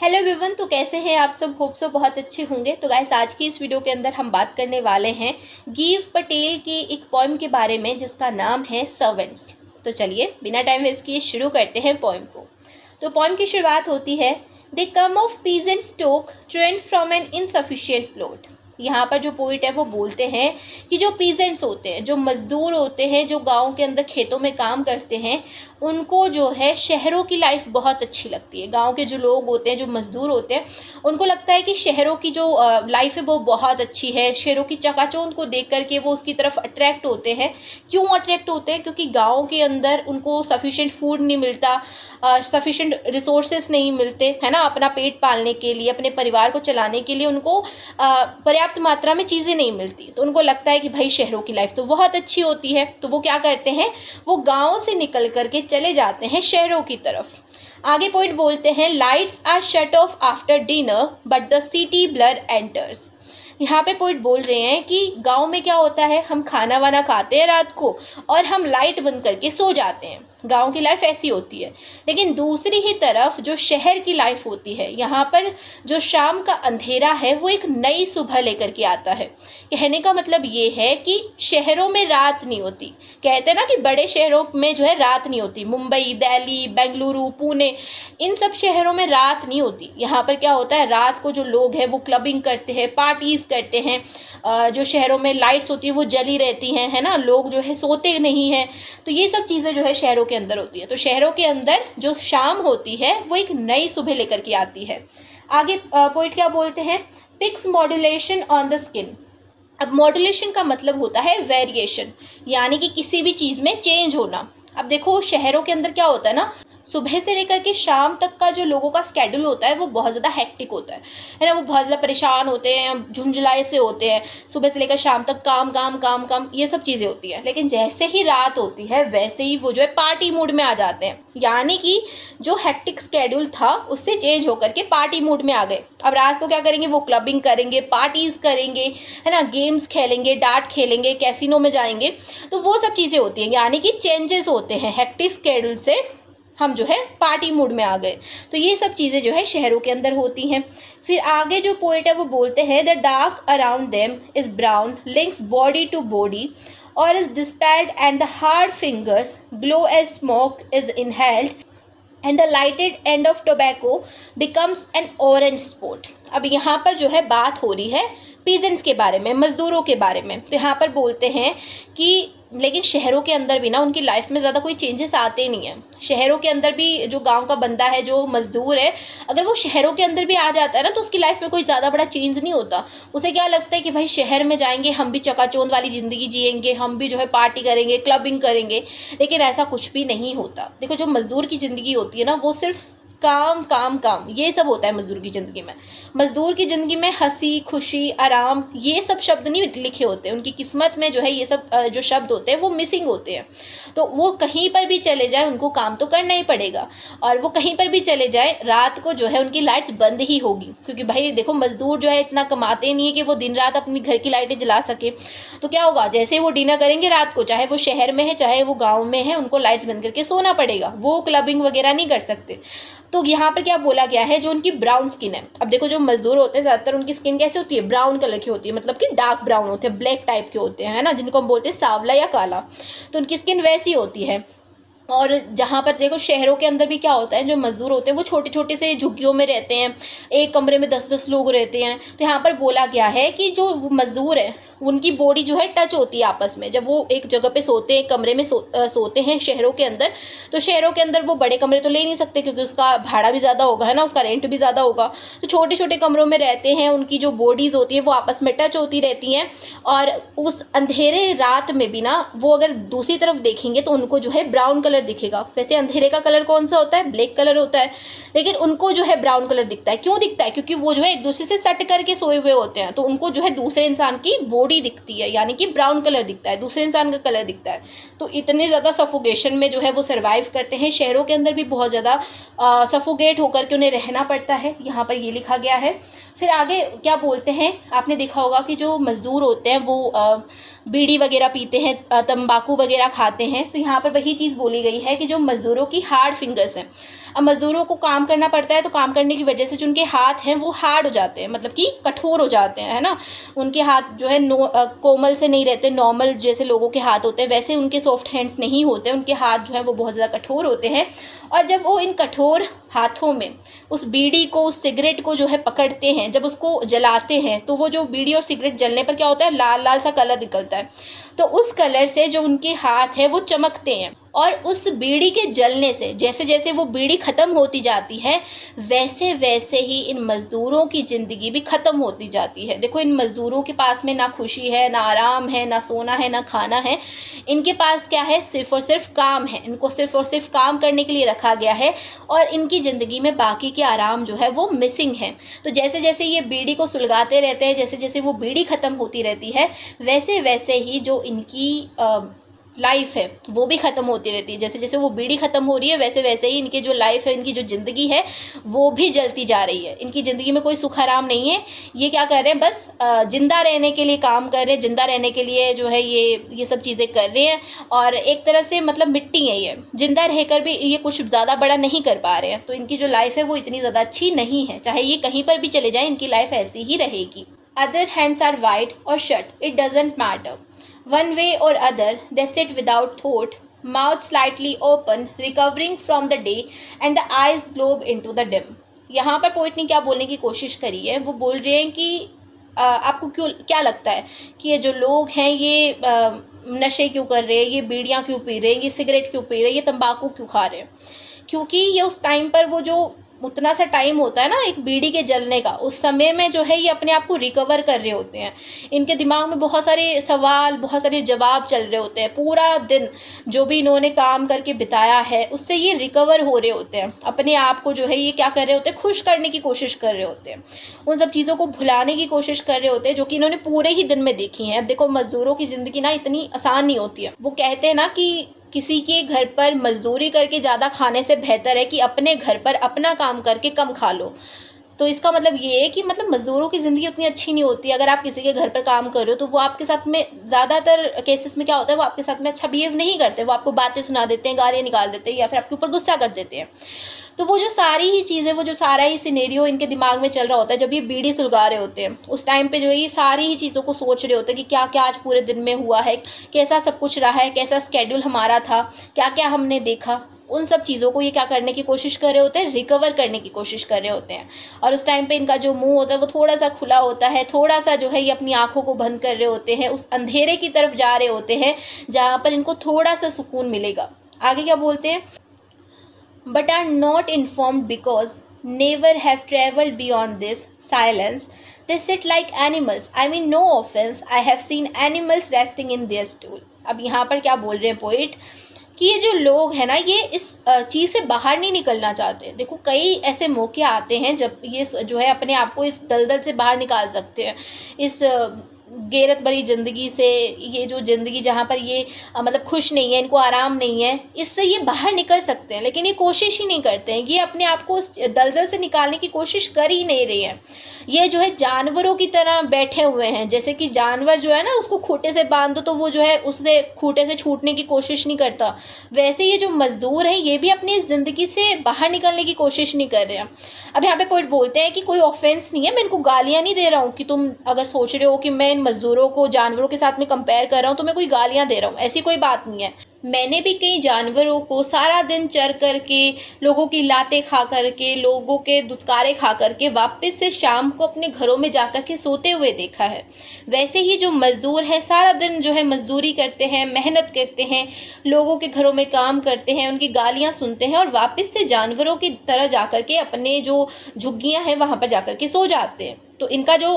Hello everyone. तो कैसे हैं आप सब? होप सो बहुत अच्छे होंगे। तो गाइस, आज की इस वीडियो के अंदर हम बात करने वाले हैं गीव पटेल की एक पोएम के बारे में जिसका नाम है सर्वेंट्स। तो चलिए बिना टाइम वेस्ट किए शुरू करते हैं पोएम को। तो पोएम की शुरुआत होती है, they come of peasant stock trend from an insufficient plot. यहाँ पर जो पोइट है वो बोलते हैं कि जो पीजेंट्स होते हैं, जो मज़दूर होते हैं, जो गांव के अंदर खेतों में काम करते हैं, उनको जो है शहरों की लाइफ बहुत अच्छी लगती है। गांव के जो लोग होते हैं, जो मज़दूर होते हैं, उनको लगता है कि शहरों की जो लाइफ है वो बहुत अच्छी है। शहरों की चकाचौंध को देख करके वो उसकी तरफ अट्रैक्ट होते हैं। क्यों अट्रैक्ट होते हैं? क्योंकि गाँव के अंदर उनको सफिशेंट फूड नहीं मिलता, सफिशेंट रिसोर्सेज नहीं मिलते, है ना। अपना पेट पालने के लिए, अपने परिवार को चलाने के लिए उनको पर्याप्त मात्रा में चीज़ें नहीं मिलती। तो उनको लगता है कि भाई शहरों की लाइफ तो बहुत अच्छी होती है। तो वो क्या करते हैं, वो गाँव से निकल करके चले जाते हैं शहरों की तरफ। आगे पॉइंट बोलते हैं, lights are shut off after dinner but the city blur enters. यहाँ पे पॉइंट बोल रहे हैं कि गांव में क्या होता है, हम खाना वाना खाते हैं रात को और हम लाइट बंद करके सो जाते हैं। गांव की लाइफ ऐसी होती है। लेकिन दूसरी ही तरफ जो शहर की लाइफ होती है, यहाँ पर जो शाम का अंधेरा है वो एक नई सुबह लेकर के आता है। कहने का मतलब ये है कि शहरों में रात नहीं होती। कहते हैं ना कि बड़े शहरों में जो है रात नहीं होती। मुंबई, दिल्ली, बेंगलुरु, पुणे, इन सब शहरों में रात नहीं होती। यहाँ पर क्या होता है, रात को जो लोग हैं वो क्लबिंग करते हैं, पार्टीज करते हैं। जो शहरों में लाइट्स होती है वो जली रहती हैं, है ना। लोग जो है सोते नहीं हैं। तो ये सब चीज़ें जो है शहरों के अंदर होती है। तो शहरों के अंदर जो शाम होती है वो एक नई सुबह लेकर के आती है। आगे पॉइंट क्या बोलते हैं, picks modulation on the skin. अब मॉड्यूलेशन का मतलब होता है वेरिएशन, यानी कि किसी भी चीज़ में चेंज होना। अब देखो शहरों के अंदर क्या होता है ना, सुबह से लेकर के शाम तक का जो लोगों का स्केड्यूल होता है वो बहुत ज़्यादा हेक्टिक होता है ना। वो बहुत ज़्यादा परेशान होते हैं, झुंझलाए से होते हैं। सुबह से लेकर शाम तक काम काम काम काम, ये सब चीज़ें होती हैं। लेकिन जैसे ही रात होती है वैसे ही वो जो है पार्टी मूड में आ जाते हैं। यानी कि जो हेक्टिक स्केड्यूल था उससे चेंज होकर के पार्टी मूड में आ गए। अब रात को क्या करेंगे, वो क्लबिंग करेंगे, पार्टीज करेंगे, है ना, गेम्स खेलेंगे, डार्ट खेलेंगे, कैसीनो में जाएंगे। तो वो सब चीज़ें होती हैं, यानी कि चेंजेस होते हैं। हेक्टिक स्केड्यूल से हम जो है पार्टी मूड में आ गए। तो ये सब चीज़ें जो है शहरों के अंदर होती हैं। फिर आगे जो पोएट है वो बोलते हैं, the dark around them is brown links body to body और is dispelled and the hard fingers glow as smoke is inhaled and the lighted end of tobacco becomes an orange spot. अब यहाँ पर जो है बात हो रही है पीजेंट्स के बारे में, मज़दूरों के बारे में। तो यहाँ पर बोलते हैं कि लेकिन शहरों के अंदर भी ना उनकी लाइफ में ज़्यादा कोई चेंजेस आते नहीं हैं। शहरों के अंदर भी जो गांव का बंदा है, जो मज़दूर है, अगर वो शहरों के अंदर भी आ जाता है ना तो उसकी लाइफ में कोई ज़्यादा बड़ा चेंज नहीं होता। उसे क्या लगता है कि भाई शहर में जाएंगे, हम भी चकाचौंध वाली ज़िंदगी जिएंगे, हम भी जो है पार्टी करेंगे, क्लबिंग करेंगे। लेकिन ऐसा कुछ भी नहीं होता। देखो जो मज़दूर की ज़िंदगी होती है ना, वो सिर्फ काम काम काम ये सब होता है मज़दूर की ज़िंदगी में। मज़दूर की ज़िंदगी में हंसी, खुशी, आराम, ये सब शब्द नहीं लिखे होते। उनकी किस्मत में जो है ये सब जो शब्द होते हैं वो मिसिंग होते हैं। तो वो कहीं पर भी चले जाए उनको काम तो करना ही पड़ेगा। और वो कहीं पर भी चले जाए, रात को जो है उनकी लाइट्स बंद ही होगी। क्योंकि भाई देखो मज़दूर जो है इतना कमाते नहीं है कि वो दिन रात अपनी घर की लाइटें जला सके। तो क्या होगा, जैसे वो डिनर करेंगे रात को, चाहे वो शहर में है चाहे वो गाँव में है, उनको लाइट्स बंद करके सोना पड़ेगा। वो क्लबिंग वगैरह नहीं कर सकते। तो यहाँ पर क्या बोला गया है, जो उनकी ब्राउन स्किन है। अब देखो जो मजदूर होते हैं ज़्यादातर उनकी स्किन कैसे होती है, ब्राउन कलर की होती है, मतलब कि डार्क ब्राउन होते हैं, ब्लैक टाइप के होते हैं, है ना, जिनको हम बोलते हैं सांवला या काला। तो उनकी स्किन वैसी होती है। और जहाँ पर देखो शहरों के अंदर भी क्या होता है, जो मज़दूर होते हैं वो छोटे छोटे से झुग्गियों में रहते हैं, एक कमरे में 10-10 लोग रहते हैं। तो यहाँ पर बोला गया है कि जो मज़दूर है उनकी बॉडी जो है टच होती है आपस में। जब वो एक जगह पे सोते हैं, कमरे में सोते हैं शहरों के अंदर, तो शहरों के अंदर वो बड़े कमरे तो ले नहीं सकते क्योंकि उसका भाड़ा भी ज़्यादा होगा, है ना, उसका रेंट भी ज़्यादा होगा। तो छोटे छोटे कमरों में रहते हैं, उनकी जो बॉडीज़ होती है वो आपस में टच होती रहती हैं। और उस अंधेरे रात में भी ना वो अगर दूसरी तरफ देखेंगे तो उनको जो है ब्राउन कलर दिखेगा। वैसे अंधेरे का कलर कौन सा होता है, ब्लैक कलर होता है, लेकिन उनको जो है ब्राउन कलर दिखता है। क्यों दिखता है? क्योंकि वो जो है एक दूसरे से सट करके सोए हुए होते हैं। तो उनको जो है दूसरे इंसान की बॉडी दिखती है, यानी कि ब्राउन कलर दिखता है, दूसरे इंसान का कलर दिखता है। तो इतने ज़्यादा सफोकेशन में जो है वो सर्वाइव करते हैं। शहरों के अंदर भी बहुत ज़्यादा सफोकेट होकर के उन्हें रहना पड़ता है, यहाँ पर ये लिखा गया है। फिर आगे क्या बोलते हैं, आपने देखा होगा कि जो मज़दूर होते हैं वो बीड़ी वगैरह पीते हैं, तंबाकू वगैरह खाते हैं। तो यहाँ पर वही चीज़ बोली गई है कि जो मज़दूरों की हार्ड फिंगर्स हैं। अब मज़दूरों को काम करना पड़ता है, तो काम करने की वजह से जो उनके हाथ हैं वो हार्ड हो जाते हैं, मतलब कि कठोर हो जाते हैं, है ना। उनके हाथ जो है कोमल से नहीं रहते, नॉर्मल जैसे लोगों के हाथ होते हैं वैसे उनके सॉफ्ट हैंड्स नहीं होते, उनके हाथ जो है वो बहुत ज़्यादा कठोर होते हैं। और जब वो इन कठोर हाथों में उस बीड़ी को, उस सिगरेट को जो है पकड़ते हैं, जब उसको जलाते हैं, तो वो जो बीड़ी और सिगरेट जलने पर क्या होता है, लाल लाल सा कलर निकलता है। तो उस कलर से जो उनके हाथ है वो चमकते हैं। और उस बीड़ी के जलने से जैसे जैसे वो बीड़ी ख़त्म होती जाती है, वैसे वैसे ही इन मज़दूरों की ज़िंदगी भी ख़त्म होती जाती है। देखो, इन मज़दूरों के पास में ना खुशी है, ना आराम है, ना सोना है, ना खाना है। इनके पास क्या है, सिर्फ़ और सिर्फ काम है। इनको सिर्फ़ और सिर्फ काम करने के लिए रखा गया है, और इनकी ज़िंदगी में बाकी के आराम जो है वो मिसिंग है। तो जैसे जैसे ये बीड़ी को सुलगाते रहते हैं, जैसे जैसे वो बीड़ी ख़त्म होती रहती है, वैसे वैसे ही जो इनकी लाइफ है वो भी ख़त्म होती रहती है। जैसे जैसे वो बीड़ी ख़त्म हो रही है, वैसे वैसे ही इनकी जो लाइफ है, इनकी जो ज़िंदगी है वो भी जलती जा रही है। इनकी ज़िंदगी में कोई सुख आराम नहीं है। ये क्या कर रहे हैं, बस ज़िंदा रहने के लिए काम कर रहे हैं, ज़िंदा रहने के लिए जो है ये सब चीज़ें कर रहे हैं। और एक तरह से मतलब मिट्टी है, ये ज़िंदा रहकर भी ये कुछ ज़्यादा बड़ा नहीं कर पा रहे हैं। तो इनकी जो लाइफ है वो इतनी ज़्यादा अच्छी नहीं है। चाहे ये कहीं पर भी चले जाएँ, इनकी लाइफ ऐसी ही रहेगी। Other hands are wide or shut, it doesn't matter. One way or other, they sit without thought, mouth slightly open, recovering from the day, and the eyes globe into the dim. यहाँ पर poet ने क्या बोलने की कोशिश करी है, वो बोल रहे हैं कि आपको क्या लगता है कि ये जो लोग हैं ये नशे क्यों कर रहे हैं, ये बीड़ियाँ क्यों पी रहे हैं, ये सिगरेट क्यों पी रहे हैं, ये तंबाकू क्यों खा रहे हैं। क्योंकि ये उस टाइम पर वो जो उतना सा टाइम होता है ना एक बीड़ी के जलने का, उस समय में जो है ये अपने आप को रिकवर कर रहे होते हैं। इनके दिमाग में बहुत सारे सवाल, बहुत सारे जवाब चल रहे होते हैं। पूरा दिन जो भी इन्होंने काम करके बिताया है उससे ये रिकवर हो रहे होते हैं। अपने आप को जो है ये क्या कर रहे होते हैं, खुश करने की कोशिश कर रहे होते हैं, उन सब चीज़ों को भुलाने की कोशिश कर रहे होते हैं जो कि इन्होंने पूरे ही दिन में देखी हैं। देखो, मज़दूरों की ज़िंदगी ना इतनी आसान नहीं होती है। वो कहते हैं ना कि किसी के घर पर मजदूरी करके ज़्यादा खाने से बेहतर है कि अपने घर पर अपना काम करके कम खा लो। तो इसका मतलब ये है कि मतलब मज़दूरों की ज़िंदगी उतनी अच्छी नहीं होती। अगर आप किसी के घर पर काम कर रहे हो तो वो आपके साथ में ज़्यादातर केसेस में क्या होता है, वो आपके साथ में अच्छा बिहेव नहीं करते। वो आपको बातें सुना देते हैं, गालियाँ निकाल देते हैं, या फिर आपके ऊपर गुस्सा कर देते हैं। तो वो जो सारी ही चीज़ें, वो जो सारा ही सिनेरियो इनके दिमाग में चल रहा होता है जब ये बीड़ी सुलगा रहे होते हैं, उस टाइम पे जो है ये सारी ही चीज़ों को सोच रहे होते हैं कि क्या क्या आज पूरे दिन में हुआ है, कैसा सब कुछ रहा है, कैसा स्केड्यूल हमारा था, क्या क्या हमने देखा। उन सब चीज़ों को ये क्या करने की कोशिश कर रहे होते हैं, रिकवर करने की कोशिश कर रहे होते हैं। और उस टाइम पे इनका जो मुंह होता है वो थोड़ा सा खुला होता है, थोड़ा सा जो है ये अपनी आंखों को बंद कर रहे होते हैं, उस अंधेरे की तरफ जा रहे होते हैं जहाँ पर इनको थोड़ा सा सुकून मिलेगा। आगे क्या बोलते हैं, but are not informed because never have traveled beyond this silence. They sit like animals. I mean, no offense, I have seen animals resting in their stool. अब यहाँ पर क्या बोल रहे हैं पोइट कि ये जो लोग हैं ना, ये इस चीज़ से बाहर नहीं निकलना चाहते। देखो, कई ऐसे मौके आते हैं जब ये जो है अपने आप को इस दलदल से बाहर निकाल सकते हैं, इस गैरत भरी ज़िंदगी से। ये जो ज़िंदगी जहाँ पर ये मतलब खुश नहीं है, इनको आराम नहीं है, इससे ये बाहर निकल सकते हैं, लेकिन ये कोशिश ही नहीं करते हैं। ये अपने आप को उस दलदल से निकालने की कोशिश कर ही नहीं रहे हैं। ये जो है जानवरों की तरह बैठे हुए हैं। जैसे कि जानवर जो है ना, उसको खूंटे से बांध दो तो वो जो है उससे खूंटे से छूटने की कोशिश नहीं करता, वैसे ये जो मज़दूर हैं ये भी अपनी ज़िंदगी से बाहर निकलने की कोशिश नहीं कर रहे हैं। अब यहाँ पे पोइट बोलते हैं कि कोई ऑफेंस नहीं है, मैं इनको गालियाँ नहीं दे रहा हूँ कि तुम अगर सोच रहे हो कि मैं इन मज़दूरों को जानवरों के साथ में कंपेयर कर रहा हूँ तो मैं कोई गालियाँ दे रहा हूँ, ऐसी कोई बात नहीं है। मैंने भी कई जानवरों को सारा दिन चर करके, लोगों की लातें खा करके, लोगों के दुत्कारे खा करके वापस से शाम को अपने घरों में जाकर के सोते हुए देखा है। वैसे ही जो मज़दूर हैं सारा दिन जो है मज़दूरी करते हैं, मेहनत करते हैं, लोगों के घरों में काम करते हैं, उनकी गालियाँ सुनते हैं और वापस से जानवरों की तरह जाकर के अपने जो झुग्गियाँ हैं वहाँ पर जाकर के सो जाते हैं। तो इनका जो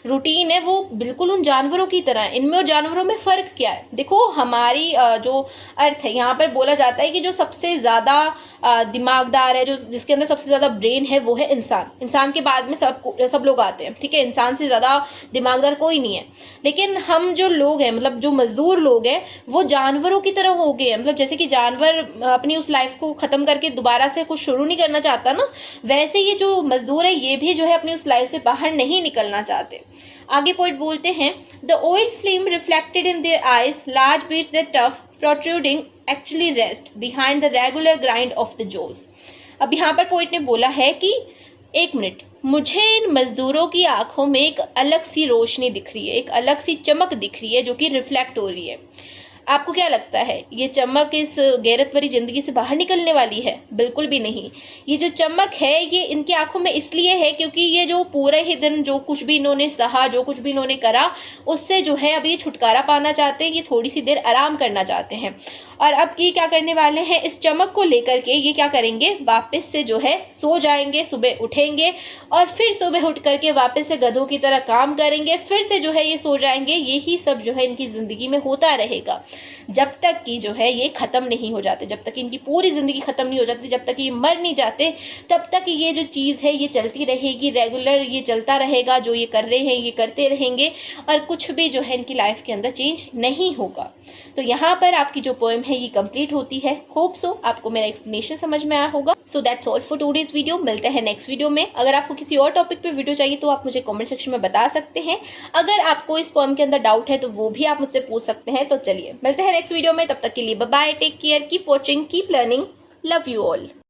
रूटीन है वो बिल्कुल उन जानवरों की तरह है। इनमें और जानवरों में फ़र्क क्या है? देखो, हमारी जो अर्थ है, यहाँ पर बोला जाता है कि जो सबसे ज़्यादा दिमागदार है, जो जिसके अंदर सबसे ज़्यादा ब्रेन है, वो है इंसान। इंसान के बाद में सब लोग आते हैं, ठीक है। इंसान से ज़्यादा दिमागदार कोई नहीं है। लेकिन हम जो लोग हैं, मतलब जो मज़दूर लोग हैं, वो जानवरों की तरह हो गए हैं। मतलब जैसे कि जानवर अपनी उस लाइफ को ख़त्म करके दोबारा से कुछ शुरू नहीं करना चाहता ना, वैसे ये जो मज़दूर है ये भी जो है अपनी उस लाइफ से बाहर नहीं निकलना चाहते। आगे पोइट बोलते हैं, the oil flame reflected in their eyes, large beats their tough protruding actually rest behind the regular grind of the jaws. अब यहाँ पर पोइट ने बोला है कि 1 मिनट, मुझे इन मजदूरों की आंखों में एक अलग सी रोशनी दिख रही है, एक अलग सी चमक दिख रही है जो कि रिफ्लेक्ट हो रही है। आपको क्या लगता है ये चमक इस गैरत भरी जिंदगी से बाहर निकलने वाली है? बिल्कुल भी नहीं। ये जो चमक है ये इनकी आंखों में इसलिए है क्योंकि ये जो पूरे ही दिन जो कुछ भी इन्होंने सहा, जो कुछ भी इन्होंने करा, उससे जो है अब ये छुटकारा पाना चाहते हैं, ये थोड़ी सी देर आराम करना चाहते हैं। और अब ये क्या करने वाले हैं, इस चमक को लेकर के ये क्या करेंगे, वापस से जो है सो जाएंगे, सुबह उठेंगे और फिर सुबह उठ करके वापस से गधों की तरह काम करेंगे, फिर से जो है ये सो जाएंगे। यही सब जो है इनकी ज़िंदगी में होता रहेगा जब तक कि जो है ये ख़त्म नहीं हो जाते, जब तक इनकी पूरी ज़िंदगी ख़त्म नहीं हो जाती, जब तक ये मर नहीं जाते, तब तक ये जो चीज़ है ये चलती रहेगी, रेगुलर ये चलता रहेगा। जो ये कर रहे हैं ये करते रहेंगे और कुछ भी जो है इनकी लाइफ के अंदर चेंज नहीं होगा। तो यहाँ पर आपकी जो पोएम है ये कंप्लीट होती है। होप सो आपको मेरा एक्सप्लेनेशन समझ में आया होगा। So that's all for today's video. मिलते हैं नेक्स्ट वीडियो में। अगर आपको किसी और टॉपिक पे वीडियो चाहिए तो आप मुझे कमेंट सेक्शन में बता सकते हैं। अगर आपको इस पोएम के अंदर डाउट है तो वो भी आप मुझसे पूछ सकते हैं। तो चलिए मिलते हैं नेक्स्ट वीडियो में, तब तक के लिए bye bye, take care, keep watching, keep learning, love you all.